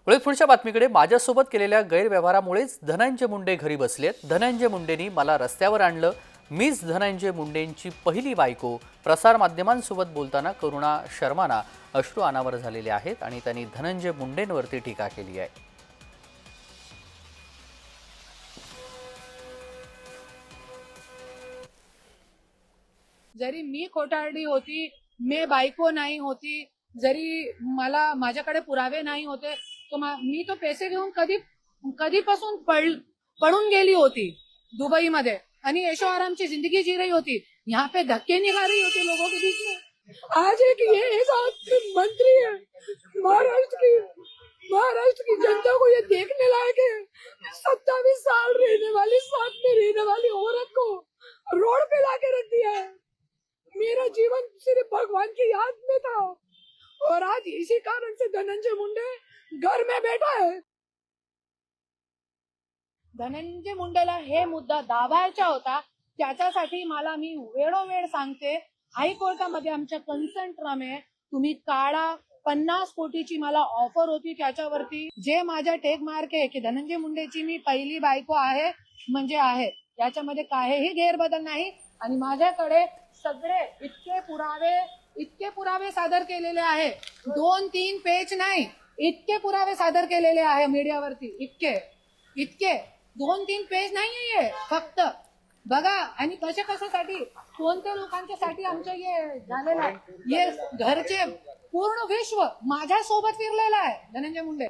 वळीत पुढच्या बातमीकडे माझ्यासोबत केलेल्या गैरव्यवहारामुळेच धनंजय मुंडे घरी बसलेत। धनंजय मुंडेंनी मला रस्त्यावर आणलं। मीच धनंजय मुंडेंची पहिली बायको। प्रसार माध्यमांसोबत बोलताना करुणा शर्मांना अश्रू अनावर झालेले आहेत आणि त्यांनी धनंजय मुंडेंवरती टीका केली आहे। जरी मी खोटारडी होती, मी बायको नाही होती, जरी मला माझ्याकडे पुरावे नाही होते, तो मी तो पैसे घेऊन कधीपासून पळून गेली होती दुबई मध्ये आणि ऐशो आराम की जिंदगी जी रही होती। यहाँ पे धक्के निकाल रही होती लोगों के बीच में। आज एक मंत्री है महाराष्ट्र की जनता को ये देखने लायक है। 27 साल रहने वाली, साथ में रहने वाली औरत को रोड पे लाके रख दिया है। मेरा जीवन सिर्फ भगवान की याद में था और आज इसी कारण से धनंजय मुंडे घर में बैठा है। धनंजय मुंडेला हे मुद्दा दाबायचा होता, त्याच्यासाठी मला मी वेळोवेळ सांगते, हायकोर्टामध्ये आमच्या कन्संट्रम आहे, तुम्ही काढा। 50 कोटीची मला ऑफर होती, त्याच्यावरती जे माझा टेक मार्क आहे की धनंजय मुंडेची मी पहिली बायको आहे म्हणजे आहे, त्याच्यामध्ये काहीही गैरबदल नाही। आणि माझ्याकडे सगळे इतके पुरावे सादर केलेले आहे, 2-3 पेज नाही, इतके पुरावे सादर केलेले आहे मीडियावरती, इतके 2-3 पेज नाहीये, फक्त बघा। आणि कशासाठी कोणत्या लोकांच्यासाठी आमचं हे झालेलं आहे, हे घरचे पूर्ण विश्व माझ्या सोबत फिरलेलं आहे धनंजय मुंडे।